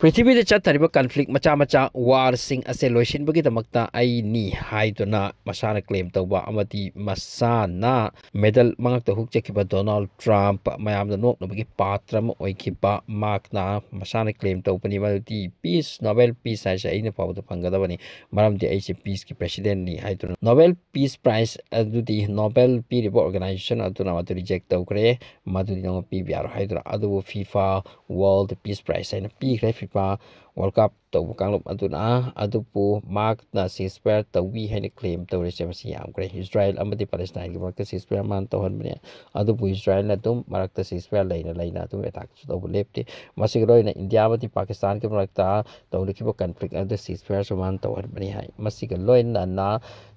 पृथ्वी चतरीब conflict मचा मचा वार सिंह असे लोइसिनबगीदमक्ता आइनी हाइदुना मसाना क्लेम तौबा अमदी मसाना मेडल मंगक्ता हुकचेखिबा डोनाल्ड ट्रम्प मयामदा नोकनबगी पात्र अमा ओइखिबा माकना मसाना क्लेम तौबनी मदुदी पीस नोबेल पीस हाइसे आइना फावदा फंगदबनी मरमदी आइसे पीस की प्रेसिडेंट नि हाइदुना नोबेल पीस प्राइज अदुदी नोबेल पीरिबा ऑर्गेनाइजेशन अदुना मदु रिजेक्ट तौखरे मदुदी नोंग पीबियारो हाइदुना अदुबु फीफा वर्ल्ड पीस प्राइज हाइना पीखरे फीफा वर्ल्ड कप तब कांगलुप अदुना अदुपु मार्कना सीजफायर तवी हैने क्लेम तौरेसे मसी यामग्रे इजराइल अमदी पैलेस्टाइन की मरक्ता सीजफायर मान तौहनबने अदुपु इजराइल ना तुम मरक्ता सीजफायर लैना तुम अटैक तौब लेप्ते मसी लोइना इंडिया अमदी पाकिस्तान के मरक्ता तौलिखिबो कन्फ्लिक्ट अदु सीजफायर समान तौहनबने हाय मसी लोइना ना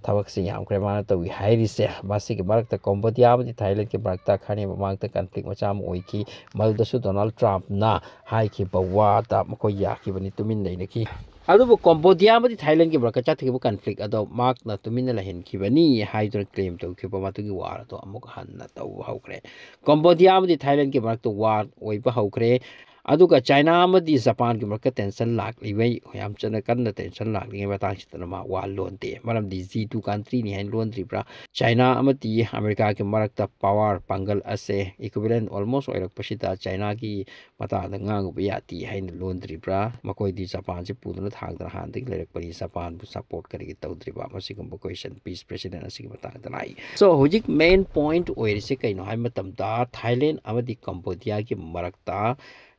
थबक से यामग्रे मान तौई हाइरिसे मसी के मरक्ता कंबोडिया अमदी थाईलैंड के मरक्ता खाने ममांगता कन्फ्लिक्ट मचाम ओइकी मलदसु डोनाल्ड ट्रम्प ना हाइकी बवाता मको याखिबनी तुमिन लैनकी अदुबु कंबोडिया अमदी थाईलैंड के मरक्ता चाथिबो कन्फ्लिक्ट अदो मार्कना तुमिन लहनखिबनी हाइदुना क्लेम तौखिबो मातुगी वार तो अमुक हन्ना तौ हौखरे कंबोडिया अमदी थाईलैंड के मरक्ता वार ओइबा हौखरे अदुगा चाइना अमदी जापान की मरक्ता टेंशन लाक्लिबै याम चना कन्ना टेंशन लाक्लिङै बतांसितना मा वा लोनते मरमदी G2 कंट्री नि हाइन लोनद्रिब्रा चाइना अमदी अमेरिका के मरक्ता पावर पांगल असे इक्विवेलेंट ऑलमोस्ट ओइरक्पसिदा चाइना की मतादा ngang याति हाइन लोनद्रिब्रा मकोइदी जापान से पुदुना थागदना हानदि लेरकपनि जापान बु सपोर्ट करिगे तौद्रिबा मसिगम क्वेश्चन पीस प्रेसिडेंट असिग मतादा लाई सो हुजिक मेन पॉइंट ओइरिसे कइनो हाइ मतमदा थाईलैंड अमदी कंबोडिया की मरक्ता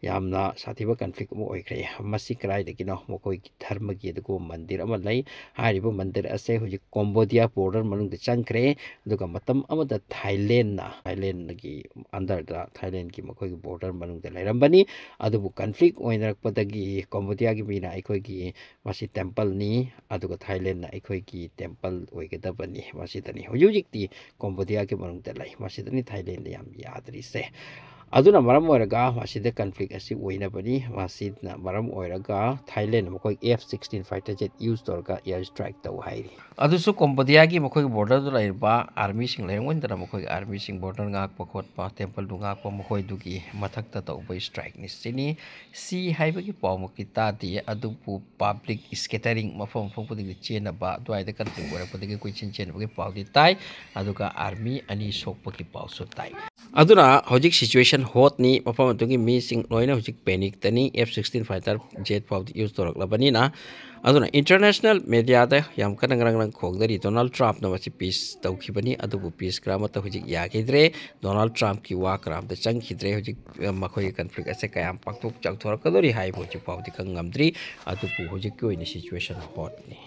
यामना साथीबा कन्फ्लिक्ट अमा ओइखरे मसी कराइदगिनो मकोइ धर्म की दगो मंदिर अमा लै हारिबो मंदिर असे हुजि कंबोडिया बॉर्डर मनुंग चंखरे दुगा मतम अमदा थाईलैंड की अंडर द थाईलैंड की मकोइ बॉर्डर मनुंग लैरंबनी अदुबु कन्फ्लिक्ट ओइनरकपदगी कंबोडिया की मीना अखोइगी मसी टेम्पल नि अदुगा थाईलैंड ना अखोइगी टेम्पल ओइगदबनी मसीदनी हुजुजिक्ति कंबोडिया के मनुंग लै मसीदनी थाईलैंड याम यादरिसे अदुना मरम ओइरगा मसीदे कन्फ्लिक्ट असि ओइनबनी मसीदना मरम ओइरगा थाईलैंड मकोइ F-16 फाइटर जेट यूज तोरगा एयर स्ट्राइक तौ हाइरि अदुसु कंबोडिया की मकोइ बॉर्डर दु लैरबा आर्मी सिंग लैरंगोइनदना मकोइ आर्मी सिंग border ngakpa khotpa temple du ngakpa मकोइ दुगी मथक्ता तौबै स्ट्राइक नि सिनि सी हाइबगी पावमकी ताति अदुपु पब्लिक स्कैटरिंग मफम फंगपदि चेनबा द्वाइदा कन्फ्लिक्ट ओइरपदि कोइचिन चेनबगी पावदि ताइ अदुगा आर्मी अनि सोकपकी पावसु ताइ अदुना हौजिक सिचुएशन हॉट नि मफम अदुगी मी सिंग लोइना हौजिक पैनिक तनी F-16 फाइटर जेट फाउद यूज तोरकलबनी ना अदुना इंटरनेशनल मीडिया दा याम कनंगरंग खोगदरी डोनाल्ड ट्रम्प न मसी पीस तौखिबनी अदुबु पीस क्राम त हौजिक यागिद्रे डोनाल्ड ट्रम्प की वा क्राम द चंखिद्रे हौजिक मखोइ कन्फ्लिक्ट असे कयाम पाक्तोक चाउथोरकदोरी हाइबो हौजिक फाउदी खंगमद्री अदुबु हौजिक की ओइनी सिचुएशन हॉट नि